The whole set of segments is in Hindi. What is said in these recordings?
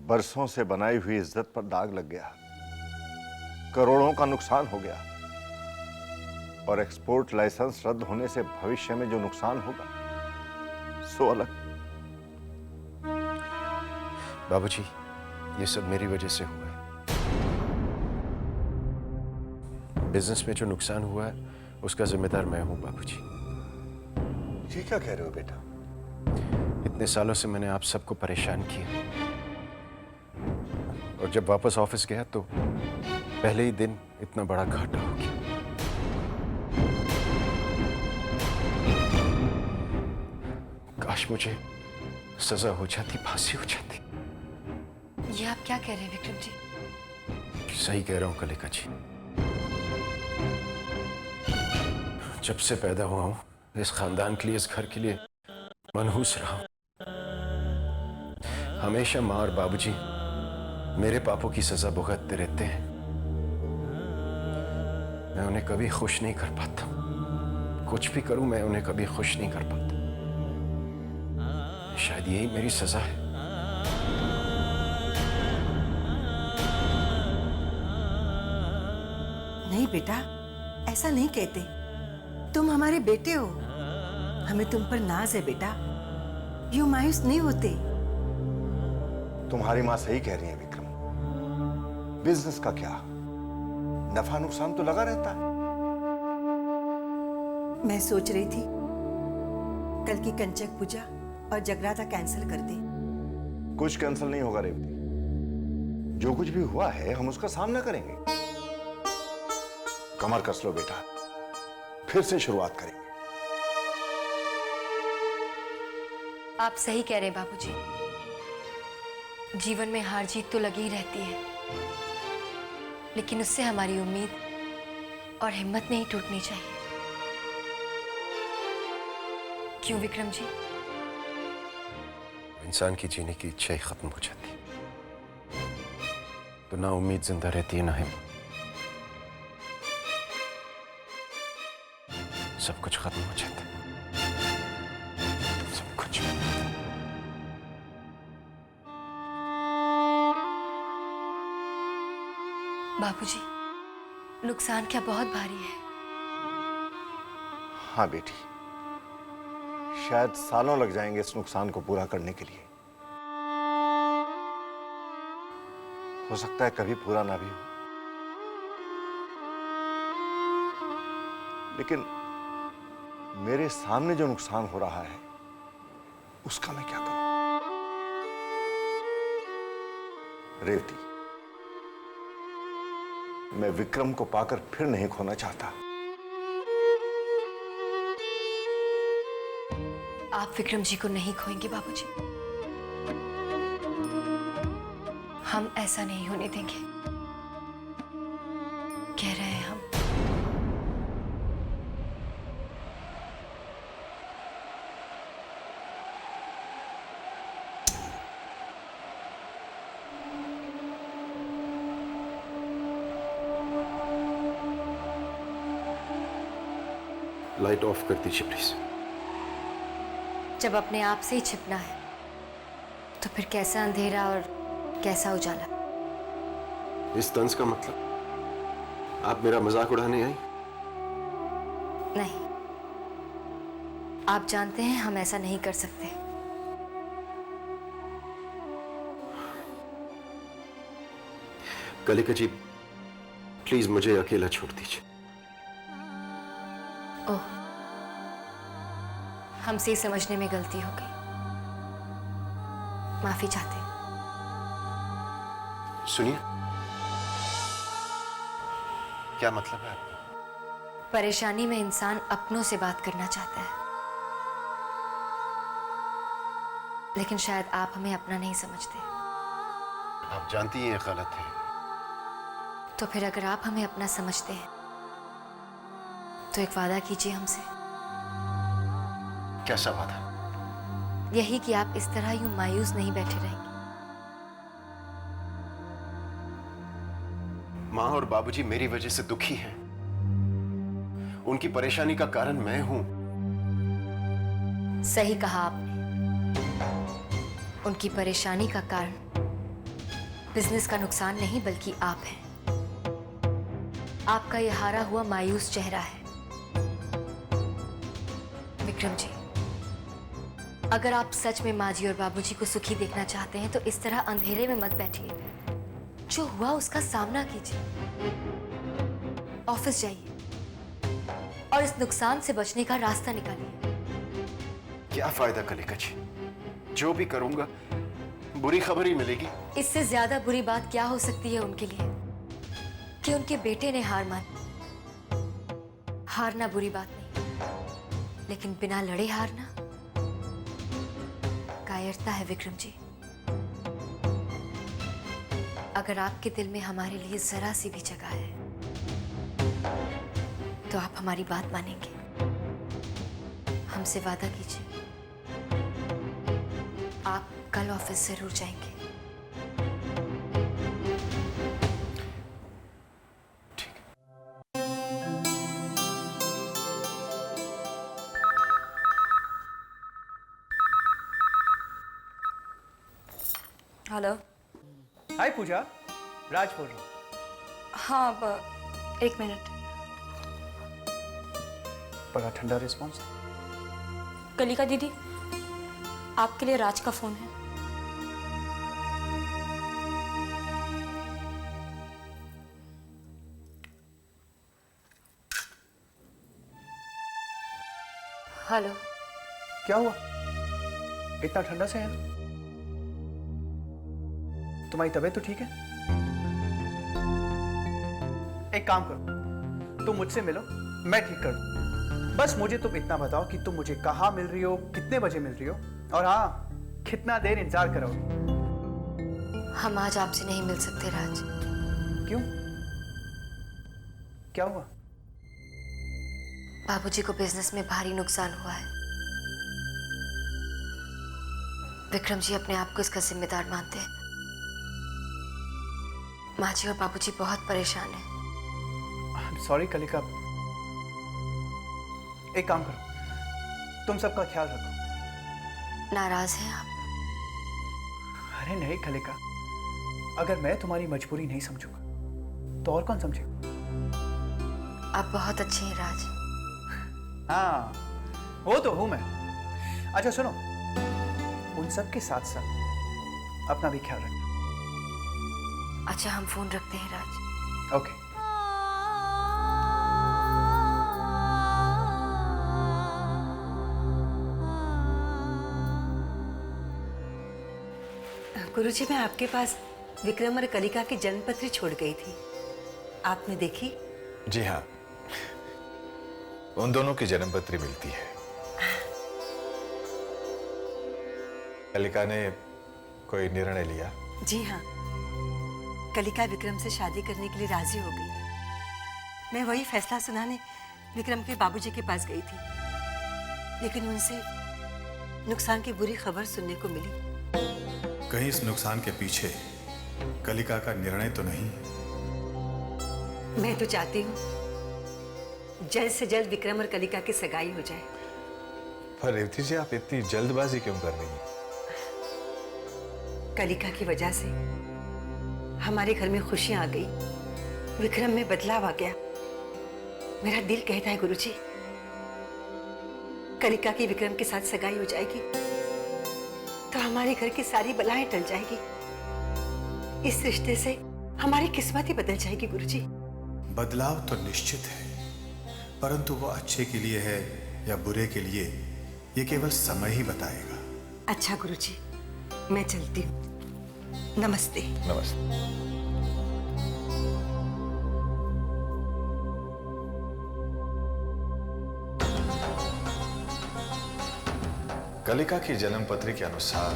बरसों से बनाई हुई इज्जत पर दाग लग गया, करोड़ों का नुकसान हो गया और एक्सपोर्ट लाइसेंस रद्द होने से भविष्य में जो नुकसान होगा सो अलग। बाबूजी, ये सब मेरी वजह से हुआ है। बिजनेस में जो नुकसान हुआ है उसका जिम्मेदार मैं हूं बाबूजी। ये क्या कह रहे हो बेटा? इतने सालों से मैंने आप सबको परेशान किया और जब वापस ऑफिस गया तो पहले ही दिन इतना बड़ा घाटा हो गया। काश मुझे सजा हो जाती, फांसी हो जाती। ये आप क्या कह रहे हैं विक्रम जी? सही कह रहा हूं कलिका जी। जब से पैदा हुआ हूं इस खानदान के लिए, इस घर के लिए मनहूस रहा हूं। हमेशा मां और बाबूजी मेरे पापों की सजा भुगतते रहते हैं। मैं उन्हें कभी खुश नहीं कर पाता। कुछ भी करूं मैं उन्हें कभी खुश नहीं कर पाता। शायद यही मेरी सजा है। नहीं बेटा, ऐसा नहीं कहते। तुम हमारे बेटे हो, हमें तुम पर नाज है बेटा। यूं मायूस नहीं होते। तुम्हारी मां सही कह रही है विक्रम। बिजनेस का क्या, नफा नुकसान तो लगा रहता है। मैं सोच रही थी कल की कंचक पूजा और जगराता कैंसिल कर दे। कुछ कैंसिल नहीं होगा रेवती। जो कुछ भी हुआ है हम उसका सामना करेंगे। कमर कस लो बेटा, फिर से शुरुआत करेंगे। आप सही कह रहे हैं बाबूजी। जीवन में हार जीत तो लगी ही रहती है, लेकिन उससे हमारी उम्मीद और हिम्मत नहीं टूटनी चाहिए। क्यों विक्रम जी? इंसान की जीने की इच्छा ही खत्म हो जाती है तो ना उम्मीद जिंदा रहती है, ना हिम्मत। सब कुछ खत्म हो जाता है, सब कुछ। बाबूजी, नुकसान क्या बहुत भारी है? हाँ बेटी, शायद सालों लग जाएंगे इस नुकसान को पूरा करने के लिए। हो सकता है कभी पूरा ना भी हो, लेकिन मेरे सामने जो नुकसान हो रहा है उसका मैं क्या करूं? रेवती, मैं विक्रम को पाकर फिर नहीं खोना चाहता। आप विक्रम जी को नहीं खोएंगे बाबूजी। हम ऐसा नहीं होने देंगे। कह रहे हैं हम। लाइट ऑफ कर दीजिए प्लीज। जब अपने आप से ही छिपना है तो फिर कैसा अंधेरा और कैसा उजाला? इस तंज का मतलब आप मेरा मजाक उड़ाने आई? नहीं, आप जानते हैं हम ऐसा नहीं कर सकते। कलिका जी, प्लीज मुझे अकेला छोड़ दीजिए। ओह, हमसे समझने में गलती हो गई, माफी चाहते हैं। सुनिए, क्या मतलब है? परेशानी में इंसान अपनों से बात करना चाहता है, लेकिन शायद आप हमें अपना नहीं समझते। आप जानती हैं ये गलत है। तो फिर अगर आप हमें अपना समझते हैं तो एक वादा कीजिए हमसे। कैसा वादा? यही कि आप इस तरह यूं मायूस नहीं बैठे रहेंगे। माँ और बाबूजी मेरी वजह से दुखी हैं। उनकी परेशानी का कारण मैं हूं। सही कहा आपने। उनकी परेशानी का कारण बिजनेस का नुकसान नहीं बल्कि आप हैं। आपका यह हारा हुआ मायूस चेहरा है। विक्रम जी, अगर आप सच में माँ जी और बाबूजी को सुखी देखना चाहते हैं तो इस तरह अंधेरे में मत बैठिए। जो हुआ उसका सामना कीजिए, ऑफिस जाइए और इस नुकसान से बचने का रास्ता निकालिए। क्या फायदा कलिका जी, जो भी करूंगा बुरी खबर ही मिलेगी। इससे ज्यादा बुरी बात क्या हो सकती है उनके लिए कि उनके बेटे ने हार मानी। हारना बुरी बात नहीं, लेकिन बिना लड़े हारना कायरता है विक्रम जी। अगर आपके दिल में हमारे लिए जरा सी भी जगह है तो आप हमारी बात मानेंगे। हमसे वादा कीजिए, आप कल ऑफिस जरूर जाएंगे। हेलो। हाय पूजा, राज बोल रहा हूँ। हाँ, अब एक मिनट। बड़ा ठंडा रिस्पॉन्स। कलिका दीदी, आपके लिए राज का फोन है। हेलो। क्या हुआ, इतना ठंडा से है? तुम्हारी तबीयत तो ठीक है? एक काम करो, तुम मुझसे मिलो, मैं ठीक कर दूं। बस मुझे तुम इतना बताओ कि तुम मुझे कहाँ मिल रही हो, कितने बजे मिल रही हो, और हाँ, कितना देर इंतजार करोगे? हम आज आपसे नहीं मिल सकते राज। क्यों? क्या हुआ? बाबूजी को बिजनेस में भारी नुकसान हुआ है। विक्रम जी अपने आप को इसका जिम्मेदार मानते हैं। माँ जी और बाबूजी बहुत परेशान हैं। सॉरी कलिका, एक काम करो, तुम सबका ख्याल रखो। नाराज हैं आप? अरे नहीं कलिका, अगर मैं तुम्हारी मजबूरी नहीं समझूंगा तो और कौन समझेगा? आप बहुत अच्छे हैं राज। हाँ, वो तो हूं मैं। अच्छा सुनो, उन सब के साथ साथ अपना भी ख्याल रखना। अच्छा, हम फोन रखते हैं राज। ओके। गुरुजी, मैं आपके पास विक्रम और कलिका की जन्मपत्री छोड़ गई थी, आपने देखी? जी हाँ, उन दोनों की जन्मपत्री मिलती है। कलिका ने कोई निर्णय लिया? जी हाँ, कलिका विक्रम से शादी करने के लिए राजी हो गई। मैं वही फैसला सुनाने विक्रम के बाबूजी के पास गई थी, लेकिन उनसे नुकसान की बुरी खबर सुनने को मिली। कहीं इस नुकसान के पीछे कलिका का निर्णय तो नहीं? मैं तो चाहती हूँ जल्द से जल्द विक्रम और कलिका की सगाई हो जाए। पर रेवती जी, आप इतनी जल्दबाजी क्यों कर रही हैं? कलिका की वजह से हमारे घर में खुशियां आ गई, विक्रम में बदलाव आ गया। मेरा दिल कहता है गुरुजी, कलिका की विक्रम के साथ सगाई हो जाएगी तो हमारे घर की सारी बलाएं टल जाएगी। इस रिश्ते से हमारी किस्मत ही बदल जाएगी गुरुजी। बदलाव तो निश्चित है, परंतु वो अच्छे के लिए है या बुरे के लिए, ये केवल समय ही बताएगा। अच्छा गुरुजी, मैं चलती हूँ। नमस्ते। नमस्ते। कलिका की जन्मपत्री के अनुसार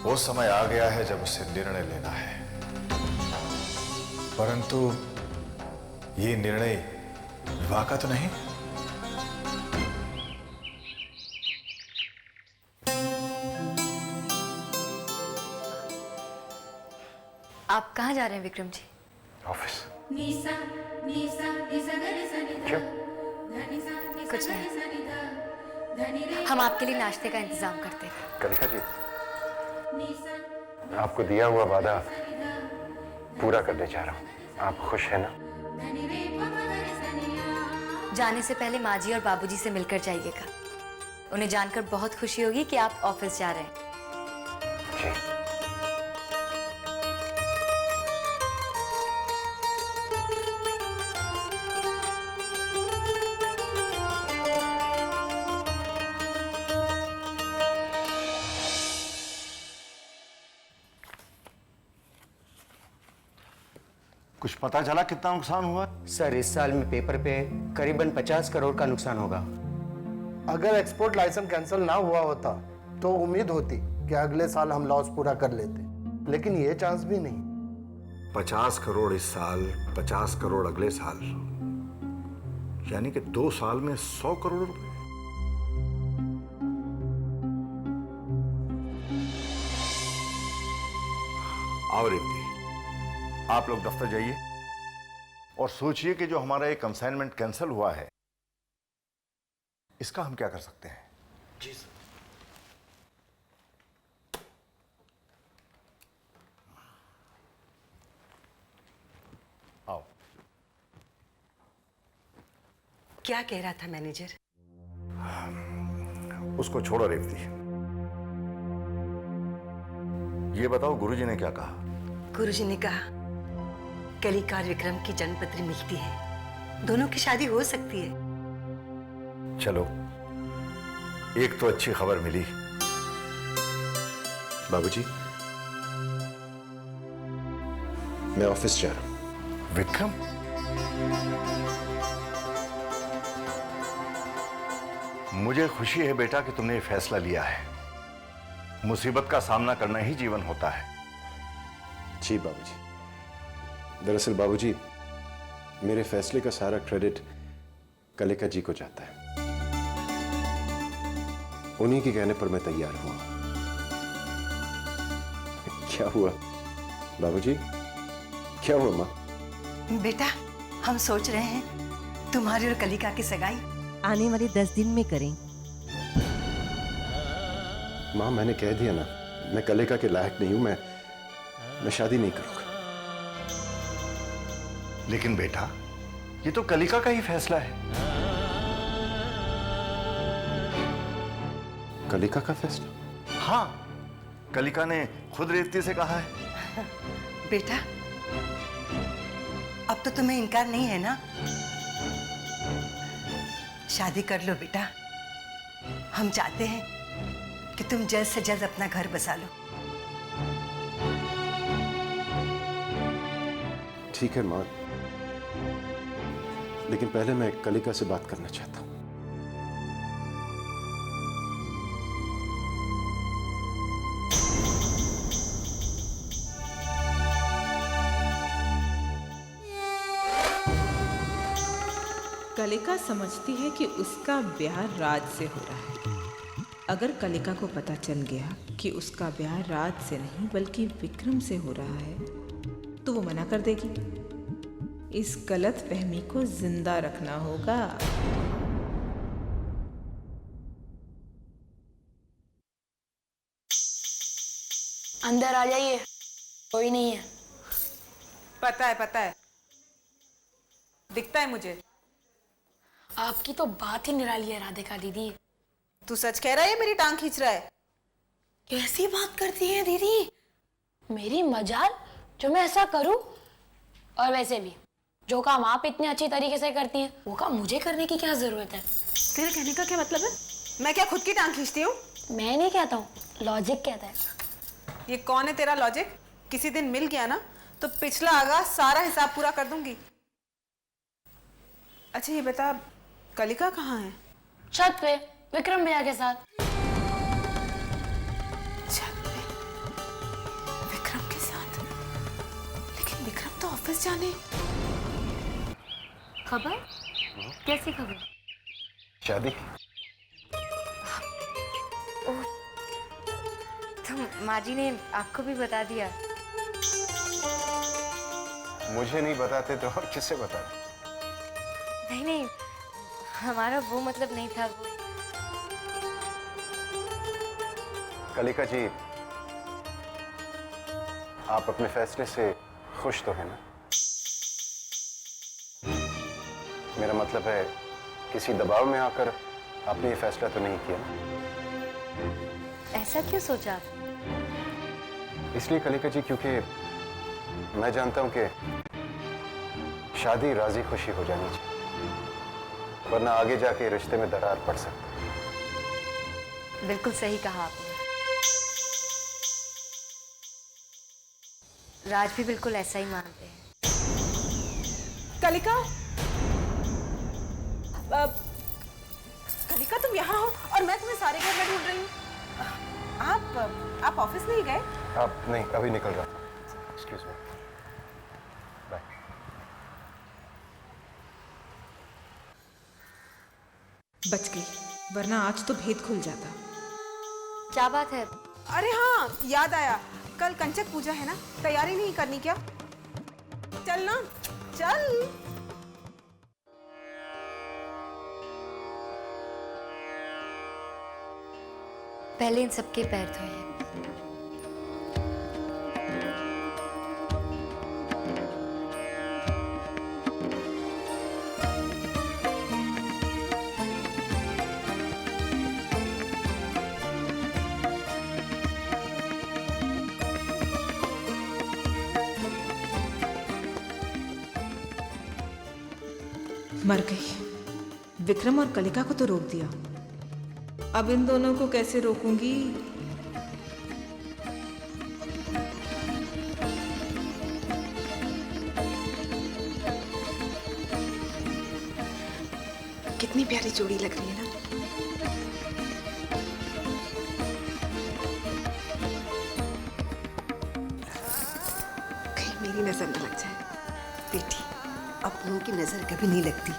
वो समय आ गया है जब उसे निर्णय लेना है, परंतु ये निर्णय विवाह का तो नहीं। आप कहाँ जा रहे हैं विक्रम जी? ऑफिस। क्यों? कुछ नहीं, हम आपके लिए नाश्ते का इंतजाम करते हैं। कलिका जी, आपको दिया हुआ वादा पूरा करने जा रहा हूँ। आप खुश हैं ना? जाने से पहले माँ जी और बाबूजी से मिलकर जाइएगा। उन्हें जानकर बहुत खुशी होगी कि आप ऑफिस जा रहे हैं। जी। कुछ पता चला कितना नुकसान हुआ? सर, इस साल में पेपर पे करीबन 50 करोड़ का नुकसान होगा। अगर एक्सपोर्ट लाइसेंस कैंसिल ना हुआ होता तो उम्मीद होती कि अगले साल हम लॉस पूरा कर लेते, लेकिन ये चांस भी नहीं। 50 करोड़ इस साल, 50 करोड़ अगले साल, यानी कि 2 साल में 100 करोड़ रुपए। आओ रेवती, आप लोग दफ्तर जाइए और सोचिए कि जो हमारा ये कंसाइनमेंट कैंसिल हुआ है, इसका हम क्या कर सकते हैं। जी सर। आओ। क्या कह रहा था मैनेजर? उसको छोड़ो रेवती, ये बताओ गुरुजी ने क्या कहा? गुरुजी ने कहा कलिका और विक्रम की जन्मपत्री मिलती है, दोनों की शादी हो सकती है। चलो, एक तो अच्छी खबर मिली। बाबूजी, मैं ऑफिस जा रहा हूं। विक्रम, मुझे खुशी है बेटा कि तुमने ये फैसला लिया है। मुसीबत का सामना करना ही जीवन होता है। जी बाबूजी। दरअसल बाबूजी, मेरे फैसले का सारा क्रेडिट कलिका जी को जाता है। उन्हीं के कहने पर मैं तैयार हुआ। क्या हुआ बाबूजी? क्या हुआ माँ? बेटा, हम सोच रहे हैं तुम्हारी और कलिका की सगाई आने वाले 10 दिन में करें। माँ, मैंने कह दिया ना, मैं कलिका के लायक नहीं हूं। मैं शादी नहीं करूंगा। लेकिन बेटा, ये तो कलिका का ही फैसला है। कलिका का फैसला? हाँ, कलिका ने खुद रेवती से कहा है। बेटा, अब तो तुम्हें इनकार नहीं है ना? शादी कर लो बेटा। हम चाहते हैं कि तुम जल्द से जल्द अपना घर बसा लो। ठीक है माँ, लेकिन पहले मैं कलिका से बात करना चाहता हूं। कलिका समझती है कि उसका ब्याह राज से हो रहा है। अगर कलिका को पता चल गया कि उसका ब्याह राज से नहीं बल्कि विक्रम से हो रहा है तो वो मना कर देगी। इस गलत फहमी को जिंदा रखना होगा। अंदर आ जाइए, कोई नहीं है। पता है, दिखता है मुझे। आपकी तो बात ही निराली है राधिका दीदी। तू सच कह रहा है या मेरी टांग खींच रहा है? कैसी बात करती है दीदी? मेरी मजाल जो मैं ऐसा करूं। और वैसे भी जो काम आप इतने अच्छी तरीके से करती हैं वो काम मुझे करने की क्या जरूरत है? तेरे कहने का क्या मतलब है? मैं क्या खुद की टांग खींचती हूँ? मैं नहीं कहता हूँ, लॉजिक कहता है। ये कौन है तेरा लॉजिक? किसी दिन मिल गया ना तो पिछला आगा सारा हिसाब पूरा कर दूंगी। अच्छा ये बता, कलिका कहाँ है? छत पे विक्रम भैया के साथ। छत पे विक्रम के साथ? लेकिन विक्रम तो ऑफिस जाने। खबर? कैसी खबर? शादी। तो माँ जी ने आपको भी बता दिया? मुझे नहीं बताते तो और किसे बताते? नहीं, हमारा वो मतलब नहीं था। वो कलिका जी, आप अपने फैसले से खुश तो हैं ना? मेरा मतलब है किसी दबाव में आकर आपने ये फैसला तो नहीं किया? ऐसा क्यों सोचा आप? इसलिए कलिका जी क्योंकि मैं जानता हूं कि शादी राजी खुशी हो जानी चाहिए, वरना आगे जाके रिश्ते में दरार पड़ सकती है। बिल्कुल सही कहा आपने। राज भी बिल्कुल ऐसा ही मानते हैं। कलिका, कलिका तुम यहाँ हो और मैं तुम्हें सारे घर में ढूंढ रही हूँ। आप ऑफिस नहीं गए? आप नहीं, अभी निकल रहा था। Excuse me. बाय। बच गई, वरना आज तो भेद खुल जाता। क्या बात है? अरे हाँ, याद आया, कल कंचक पूजा है ना, तैयारी नहीं करनी क्या? चल ना, चल। पहले इन सबके पैर धोए। मर गई। विक्रम और कलिका को तो रोक दिया, अब इन दोनों को कैसे रोकूंगी? कितनी प्यारी जोड़ी लग रही है ना। कहीं मेरी नजर न लग जाए। बेटी, अपनों की नजर कभी नहीं लगती।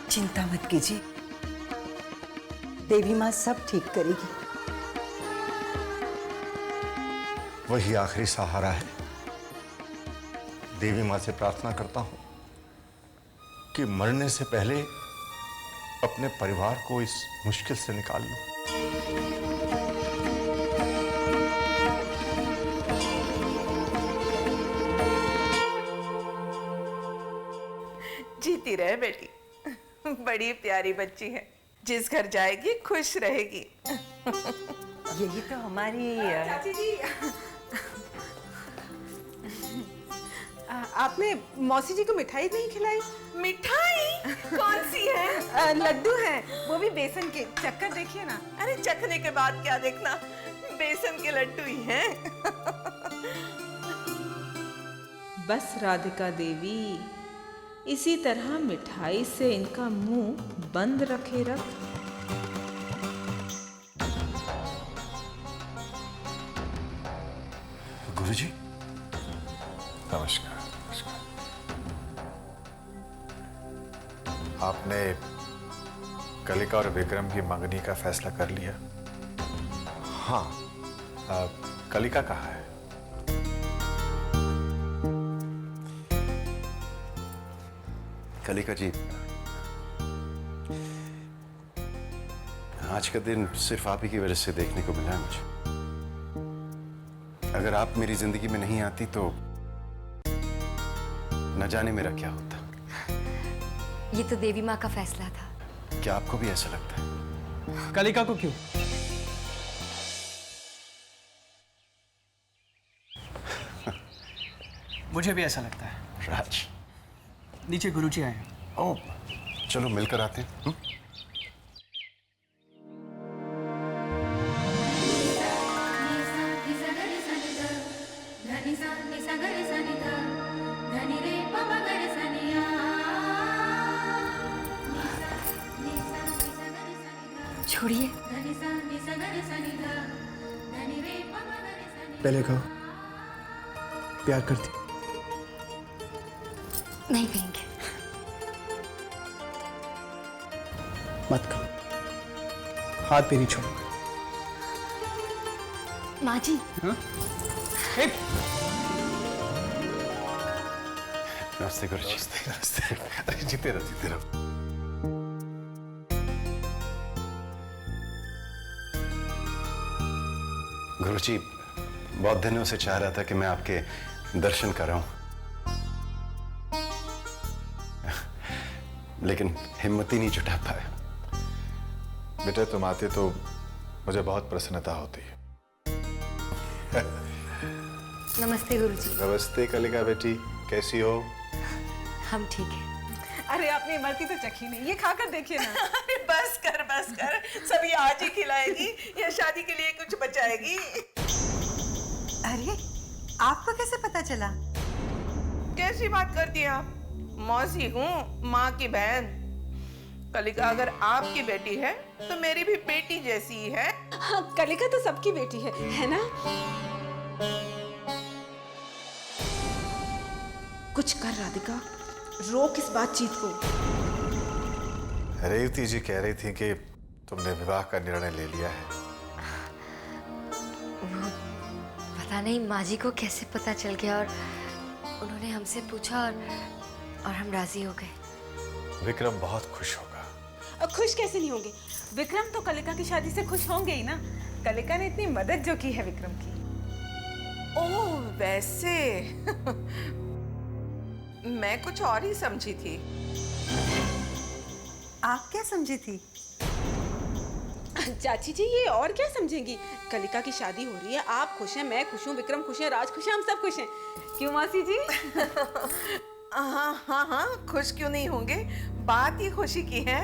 चिंता मत कीजिए, देवी माँ सब ठीक करेगी। वही आखिरी सहारा है। देवी माँ से प्रार्थना करता हूं कि मरने से पहले अपने परिवार को इस मुश्किल से निकाल लूं। जीती रहे बेटी, बड़ी प्यारी बच्ची है, जिस घर जाएगी खुश रहेगी। यही तो हमारी चाची जी, आपने मौसी जी को मिठाई नहीं खिलाई? मिठाई कौन सी है? लड्डू हैं, वो भी बेसन के। चक्कर देखिए ना। अरे चखने के बाद क्या देखना, बेसन के लड्डू ही हैं। बस राधिका देवी, इसी तरह मिठाई से इनका मुंह बंद रखे रख। गुरुजी, नमस्कार। आपने कलिका और विक्रम की मंगनी का फैसला कर लिया? हाँ। कलिका कहाँ है? कलिका जी, आज का दिन सिर्फ आप ही की वजह से देखने को मिला है मुझे। अगर आप मेरी जिंदगी में नहीं आती तो न जाने मेरा क्या होता। ये तो देवी माँ का फैसला था। क्या आपको भी ऐसा लगता है? कलिका को क्यों? मुझे भी ऐसा लगता है। राज, नीचे गुरुजी आए हैं। ओह, चलो मिलकर आते हैं। छोड़िए। पहले कहो, प्यार करती? नहीं कहेंगे। मत कहो, हाथ पे नहीं छोड़ूंगा। माँ जी। नमस्ते गुरुजी। नमस्ते। अरे जीते रहो, जीते रहो। गुरुजी, बहुत दिनों से चाह रहा था कि मैं आपके दर्शन कराऊं, लेकिन हिम्मत ही नहीं जुटा पाया। बेटा तुम आते तो मुझे बहुत प्रसन्नता होती है। नमस्ते गुरुजी। नमस्ते कलिका बेटी, कैसी हो? हम ठीक हैं। अरे आपने इमरती तो चखी नहीं, ये खाकर देखिए ना। अरे बस कर, सभी आज ही खिलाएगी या शादी के लिए कुछ बचाएगी। अरे आपको कैसे पता चला? कैसी बात करती हैं आप? मौसी हूँ, माँ की बहन। कलिका अगर आपकी बेटी है तो मेरी भी बेटी जैसी ही है। हाँ, कलिका तो सबकी बेटी है ना? कुछ कर राधिका, रोक इस बातचीत को। रेवती जी कह रही थी कि तुमने विवाह का निर्णय ले लिया है। वो पता नहीं माँ जी को कैसे पता चल गया और उन्होंने हमसे पूछा और हम राजी हो गए। विक्रम बहुत खुश होगा। खुश कैसे नहीं होंगे? विक्रम तो कलिका की शादी से खुश होंगे ही ना। कलिका ने इतनी मदद जो की है विक्रम की। ओह वैसे मैं कुछ और ही समझी थी। आप क्या समझी थी? चाची जी ये और क्या समझेंगी? कलिका की शादी हो रही है, आप खुश हैं, मैं खुश हूँ, विक्रम खुश है, राज खुश है, हम सब खुश हैं। क्यों मासी जी? हाँ, खुश क्यों नहीं होंगे? बात ही खुशी की है।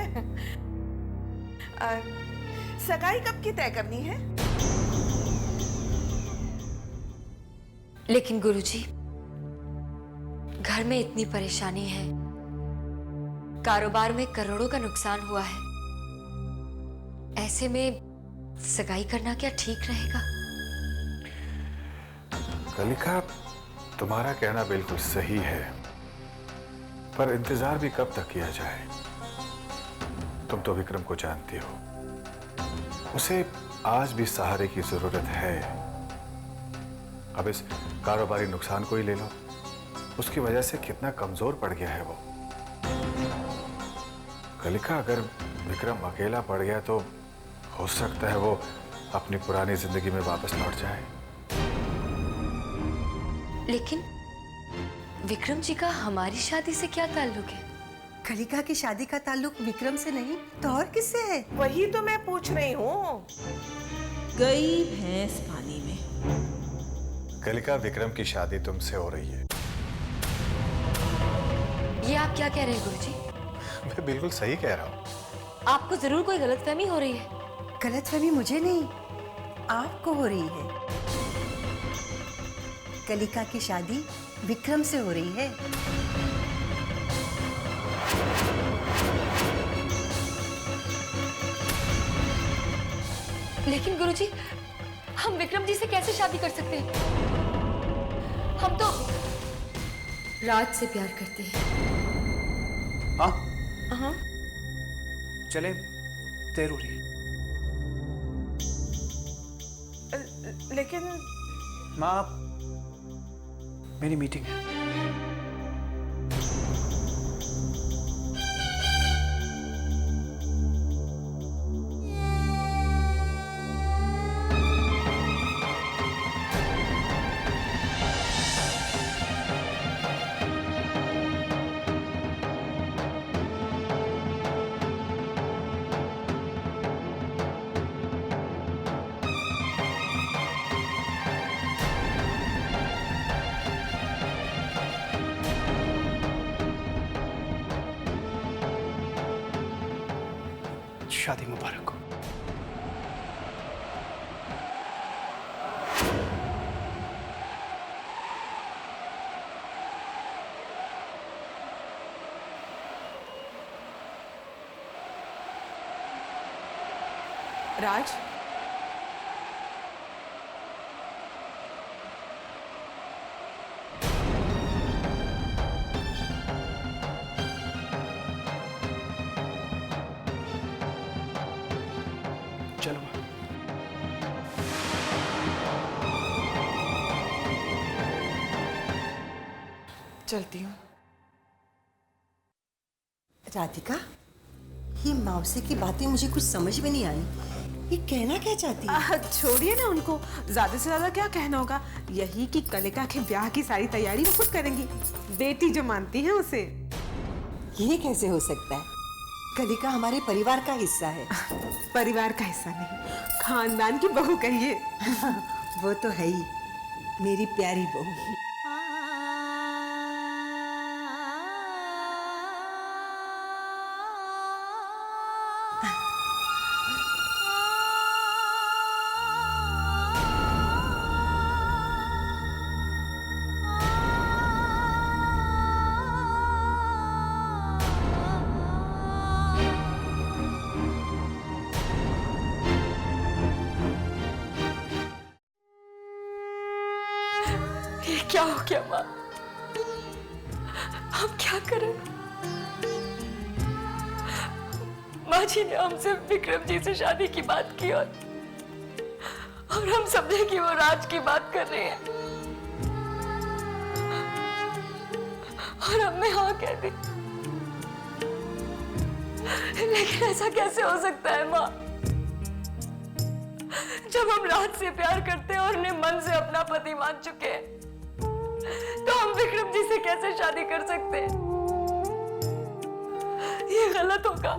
सगाई कब की तय करनी है? लेकिन गुरुजी, घर में इतनी परेशानी है, कारोबार में करोड़ों का नुकसान हुआ है, ऐसे में सगाई करना क्या ठीक रहेगा? कलिका तुम्हारा कहना बिल्कुल सही है, पर इंतजार भी कब तक किया जाए? तुम तो विक्रम को जानती हो, उसे आज भी सहारे की जरूरत है। अब इस कारोबारी नुकसान को ही ले लो, उसकी वजह से कितना कमजोर पड़ गया है वो। कलिका अगर विक्रम अकेला पड़ गया तो हो सकता है वो अपनी पुरानी जिंदगी में वापस लौट जाए। लेकिन विक्रम जी का हमारी शादी से क्या ताल्लुक है? कलिका की शादी का ताल्लुक विक्रम से नहीं तो और किससे है? वही तो मैं पूछ रही हूँ। गई भैंस पानी में। कलिका, विक्रम की शादी तुमसे हो रही है। ये आप क्या कह रहे हैं गुरुजी? मैं बिल्कुल सही कह रहा हूँ। आपको जरूर कोई गलतफहमी हो रही है। गलतफहमी मुझे नहीं, आपको हो रही है। कलिका की शादी विक्रम से हो रही है। लेकिन गुरुजी, हम विक्रम जी से कैसे शादी कर सकते हैं? हम तो राज से प्यार करते हैं। हाँ, चले, देर हो रही है। लेकिन माँ, मेरी मीटिंग है। शादी मुबारक हो। राज, चलो माँ। चलती हूँ। राधिका, ये मौसी की बातें मुझे कुछ समझ में नहीं आई। ये कहना क्या चाहती है? छोड़िए ना उनको, ज्यादा से ज्यादा क्या कहना होगा। यही कि कलिका के ब्याह की सारी तैयारी वो खुद करेंगी, बेटी जो मानती है उसे। ये कैसे हो सकता है? कलिका हमारे परिवार का हिस्सा है। परिवार का हिस्सा नहीं, खानदान की बहू कहिए। वो तो है ही, मेरी प्यारी बहू। ये क्या हो गया माँ? हम क्या करें? माँ जी ने हमसे विक्रम जी से शादी की बात की और हम समझे कि वो राज की बात कर रहे हैं और हमने हाँ कह दी। लेकिन ऐसा कैसे हो सकता है माँ? जब हम राज से प्यार करते हैं और उन्हें मन से अपना पति मान चुके हैं, तो हम विक्रम जी से कैसे शादी कर सकते हैं? ये गलत होगा,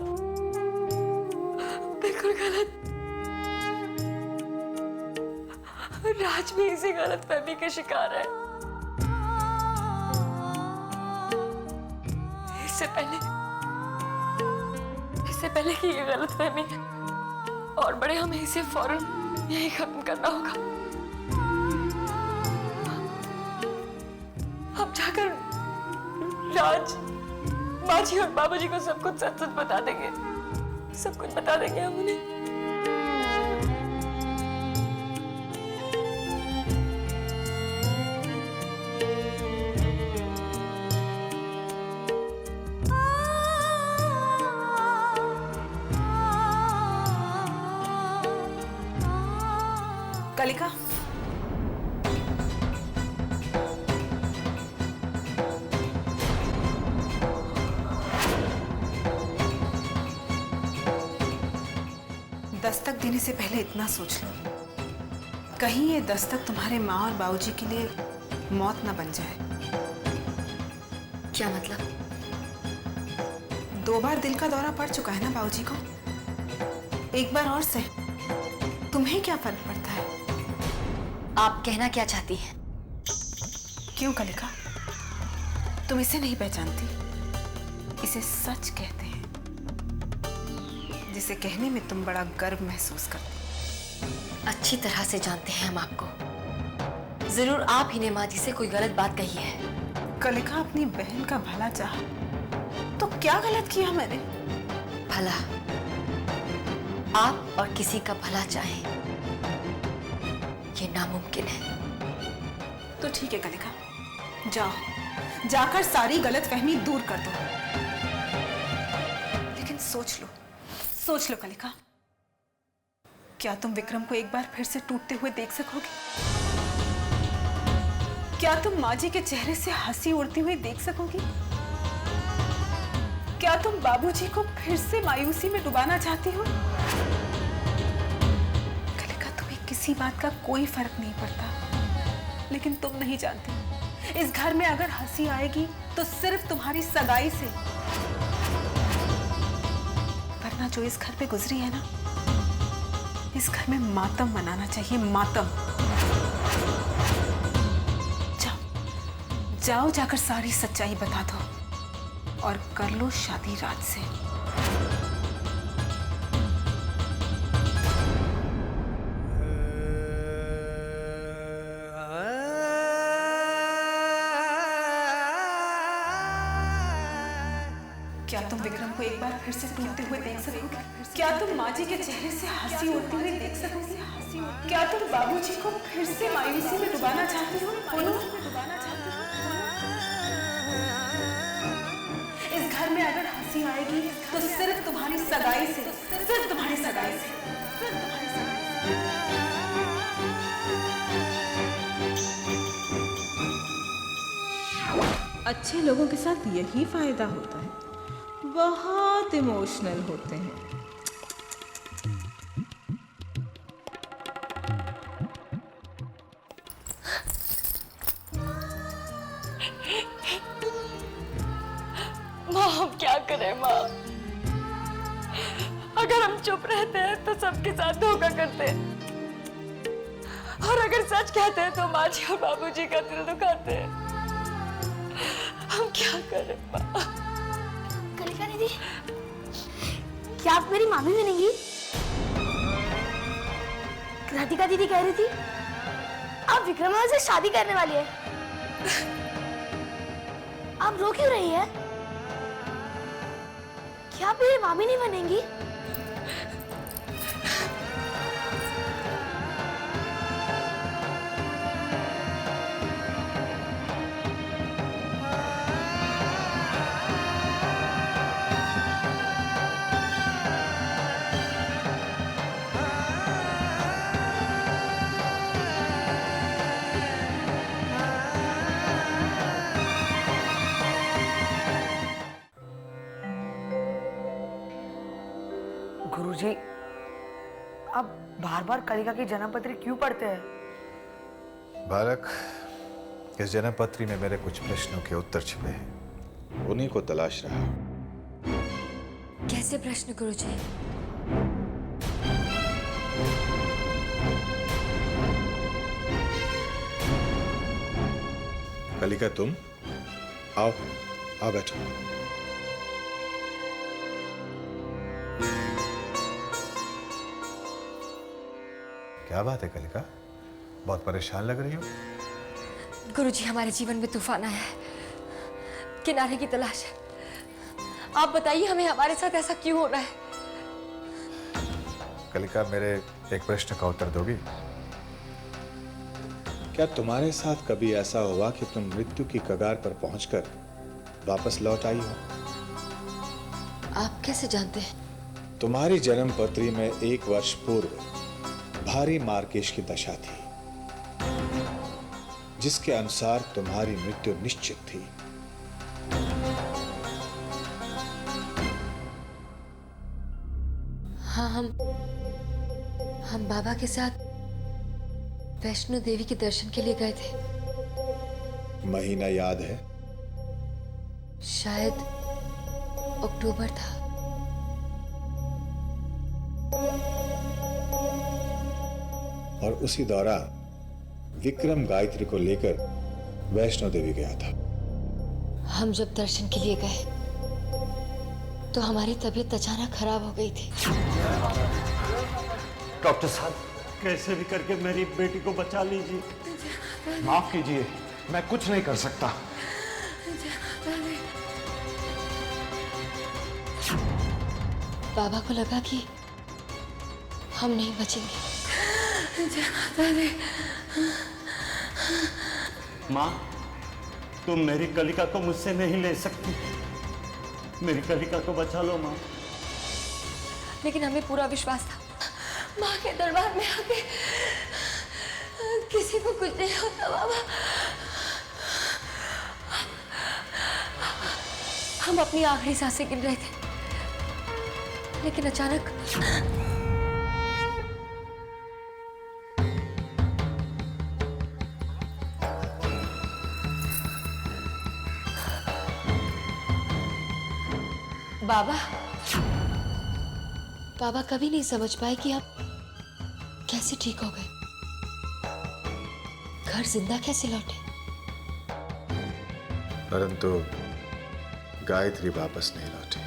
बिल्कुल गलत। राज भी इसी गलतफहमी के शिकार है। इससे पहले कि ये गलतफहमी और बड़े, हमें इसे फौरन यही खत्म करना होगा। हम जाकर राज, माजी और बाबूजी को सब कुछ सच सच बता देंगे। सब कुछ बता देंगे हम उन्हें। कलिका, दस्तक देने से पहले इतना सोच लो, कहीं ये दस्तक तुम्हारे माँ और बाबूजी के लिए मौत न बन जाए। क्या मतलब? 2 बार दिल का दौरा पड़ चुका है ना बाबूजी को, एक बार और सही, तुम्हें क्या फर्क पड़ता है? आप कहना क्या चाहती हैं? क्यों कलिका, तुम इसे नहीं पहचानती? इसे सच कहते हैं, जिसे कहने में तुम बड़ा गर्व महसूस करती। अच्छी तरह से जानते हैं हम आपको। जरूर आप ही ने माँ जी से कोई गलत बात कही है। कलिका, अपनी बहन का भला चाहा तो क्या गलत किया मैंने? भला? आप और किसी का भला चाहें, ये नामुमकिन है। तो ठीक है कलिका, जाओ, जाकर सारी गलतफहमी दूर कर दो। लेकिन सोच लो कलिका, क्या तुम विक्रम को एक बार फिर से टूटते हुए देख सकोगे? क्या तुम माँ जी के चेहरे से हंसी उड़ती हुई देख सकोगी? क्या तुम बाबूजी को फिर से मायूसी में डुबाना चाहती हो? कलिका, तुम्हें किसी बात का कोई फर्क नहीं पड़ता, लेकिन तुम नहीं जानती, इस घर में अगर हंसी आएगी तो सिर्फ तुम्हारी सगाई से, वरना जो इस घर पे गुजरी है ना, इस घर में मातम मनाना चाहिए, मातम। जाओ, जाकर सारी सच्चाई बता दो और कर लो शादी राज से। क्या तुम विक्रम को एक बार फिर से टूटते हुए देख सकोगे? क्या तुम माँ जी के चेहरे से हंसी उड़ती हुई देख सकोगे? क्या तुम बाबूजी को फिर से मायूसी में डुबाना चाहती हो? इस घर में अगर हंसी आएगी तो सिर्फ तुम्हारी सगाई से, सिर्फ तुम्हारी सगाई से। अच्छे लोगों के साथ यही फायदा होता है, बहुत इमोशनल होते हैं। माँ हम क्या करें माँ? अगर हम चुप रहते हैं तो सबके साथ धोखा करते हैं, और अगर सच कहते हैं तो माँ जी और बाबूजी का दिल दुखाते हैं। हम क्या करें माँ? कलिका दीदी, क्या आप मेरी मामी बनेंगी? राधिका दीदी कह रही थी आप विक्रम से शादी करने वाली है। आप रो क्यों रही है? क्या आप मेरी मामी नहीं बनेंगी? गुरुजी, आप बार बार कलिका की जन्म पत्री क्यों पढ़ते हैं? बालक, इस जन्म पत्री में मेरे कुछ प्रश्नों के उत्तर छिपे हैं, उन्हीं को तलाश रहा। कैसे प्रश्न गुरुजी? कलिका, तुम आओ, आओ बैठो। क्या बात है कलिका, बहुत परेशान लग रही हो? गुरुजी, हमारे जीवन में तूफान आया है, किनारे की तलाश है। आप बताइए हमें हमारे साथ ऐसा क्यों हो रहा है? कलिका, मेरे एक प्रश्न का उत्तर दोगी? क्या तुम्हारे साथ कभी ऐसा हुआ कि तुम मृत्यु की कगार पर पहुंचकर वापस लौट आई हो? आप कैसे जानते हैं? तुम्हारी जन्म पत्री में 1 वर्ष पूर्व भारी मार्केश की दशा थी, जिसके अनुसार तुम्हारी मृत्यु निश्चित थी। हाँ, हम बाबा के साथ वैष्णो देवी के दर्शन के लिए गए थे। महीना याद है? शायद अक्टूबर था। और उसी दौरान विक्रम गायत्री को लेकर वैष्णो देवी गया था। हम जब दर्शन के लिए गए तो हमारी तबीयत अचानक खराब हो गई थी। डॉक्टर साहब, कैसे भी करके मेरी बेटी को बचा लीजिए। माफ कीजिए, मैं कुछ नहीं कर सकता। बाबा को लगा कि हम नहीं बचेंगे। माँ, तुम मेरी कलिका को मुझसे नहीं ले सकती। मेरी कलिका को बचा लो माँ। लेकिन हमें पूरा विश्वास था, माँ के दरबार में आके किसी को कुछ नहीं होता। बाबा, हम अपनी आखिरी सांसें गिन रहे थे, लेकिन अचानक बाबा कभी नहीं समझ पाए कि आप कैसे ठीक हो गए, घर जिंदा कैसे लौटे। परंतु गायत्री वापस नहीं लौटी।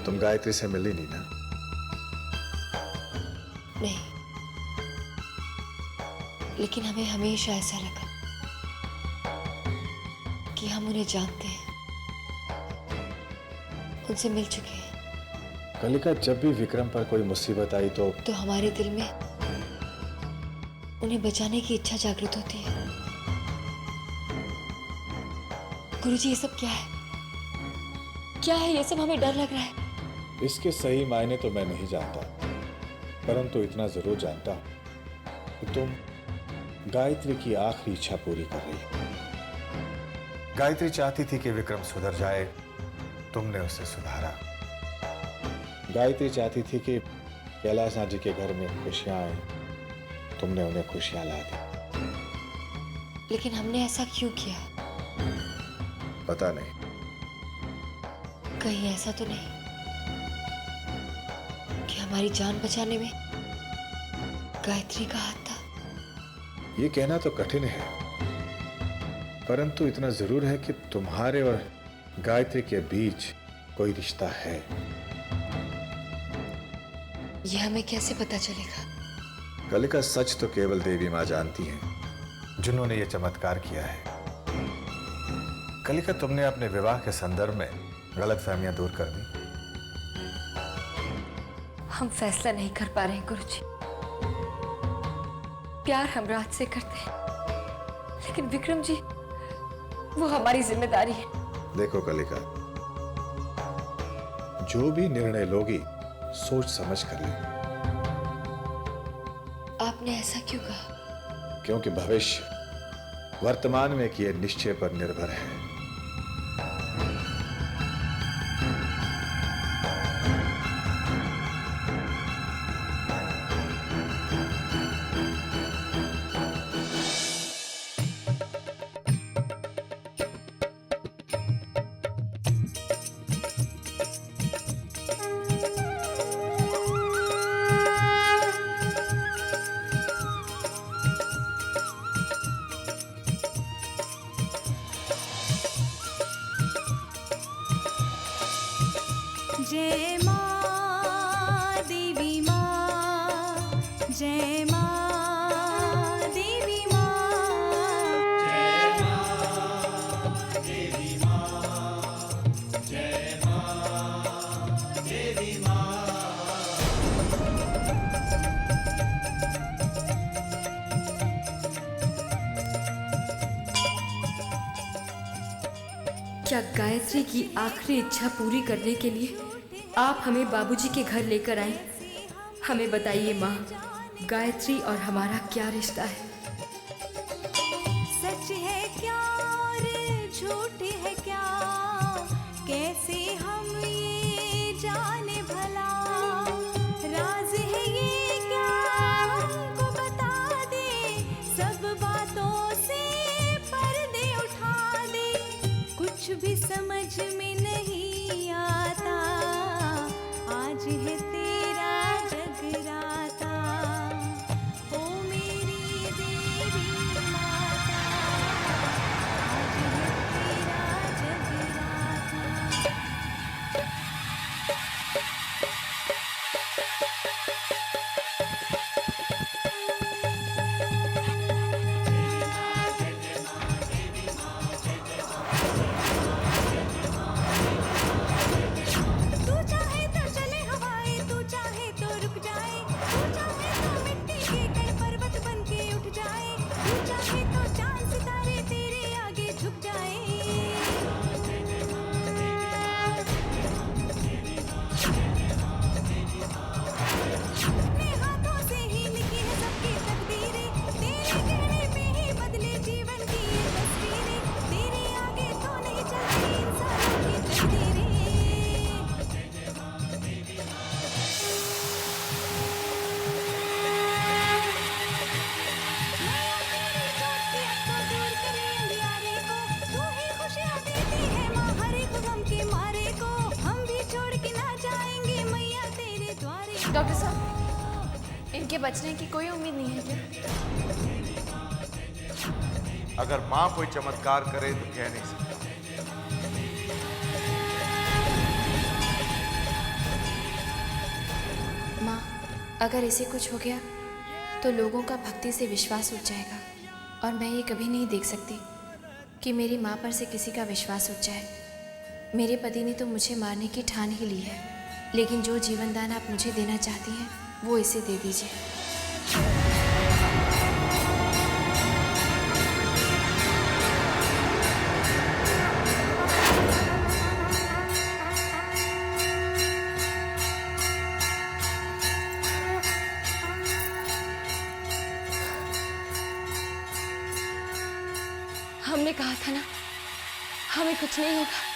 तुम गायत्री से मिली नहीं ना? नहीं, लेकिन हमें हमेशा ऐसा लगा कि हम उन्हें जानते हैं, उनसे मिल चुके हैं। कलिका, जब भी विक्रम पर कोई मुसीबत आई तो हमारे दिल में उन्हें बचाने की इच्छा जागृत होती है। गुरुजी, ये सब क्या है? क्या है ये सब? हमें डर लग रहा है। इसके सही मायने तो मैं नहीं जानता, परंतु इतना जरूर जानता हूं कि तुम गायत्री की आखिरी इच्छा पूरी कर रही है। गायत्री चाहती थी कि विक्रम सुधर जाए, तुमने उसे सुधारा। गायत्री चाहती थी कि कैलाश नाथ जी के घर में खुशियां आए, तुमने उन्हें खुशियां ला दी। लेकिन हमने ऐसा क्यों किया? पता नहीं। कहीं ऐसा तो नहीं कि हमारी जान बचाने में गायत्री का हाथ था? ये कहना तो कठिन है, परंतु इतना जरूर है कि तुम्हारे और गायत्री के बीच कोई रिश्ता है। यह हमें कैसे पता चलेगा? कलिका, सच तो केवल देवी माँ जानती हैं, जिन्होंने ये चमत्कार किया है। कलिका, तुमने अपने विवाह के संदर्भ में गलतफहमियां दूर कर दी। हम फैसला नहीं कर पा रहे हैं गुरुजी। प्यार हम राज से करते हैं, लेकिन विक्रम जी वो हमारी जिम्मेदारी है। देखो कलिका, जो भी निर्णय लोगी सोच समझ कर ले। आपने ऐसा क्यों कहा? क्योंकि भविष्य वर्तमान में किए निश्चय पर निर्भर है। जय माँ देवी माँ, जय माँ देवी माँ, जय माँ देवी माँ, जय माँ देवी माँ। क्या गायत्री की आखिरी इच्छा पूरी करने के लिए आप हमें बाबूजी के घर लेकर आए? हमें बताइए माँ, गायत्री और हमारा क्या रिश्ता है? सच है क्या और झूठ है क्या, कैसे हम ये जाने भला, राज है ये क्या हमको बता दे, सब बातों से पर्दे उठा दे, कुछ भी समझ में नहीं आता, आज है तेरा जगराता, ओ मेरी देवी माता, आज है तेरा तू चाहे तो चले हवाएं, तू चाहे तो रुक जाए, तू चाहे तो मिट्टी के कण पर्वत बन के उठ जाए, तू चाहे तो चांद सितारे तेरे आगे झुक जाए। अपने हाथों से ही लिखी है सबकी तकदीरें, तेरे कहने पे ही बदले जीवन की ये तस्वीरें, तेरे आगे तो नहीं चलती इंसानों की तकदीरें। डॉक्टर साहब, इनके बचने की कोई उम्मीद नहीं है क्या? अगर माँ कोई चमत्कार करे तो कह नहीं सकता। माँ, अगर इसे कुछ हो गया तो लोगों का भक्ति से विश्वास उठ जाएगा, और मैं ये कभी नहीं देख सकती कि मेरी माँ पर से किसी का विश्वास उठ जाए। मेरे पति ने तो मुझे मारने की ठान ही ली है, लेकिन जो जीवन दान आप मुझे देना चाहती हैं वो इसे दे दीजिए। हमने कहा था ना, हमें कुछ नहीं होगा।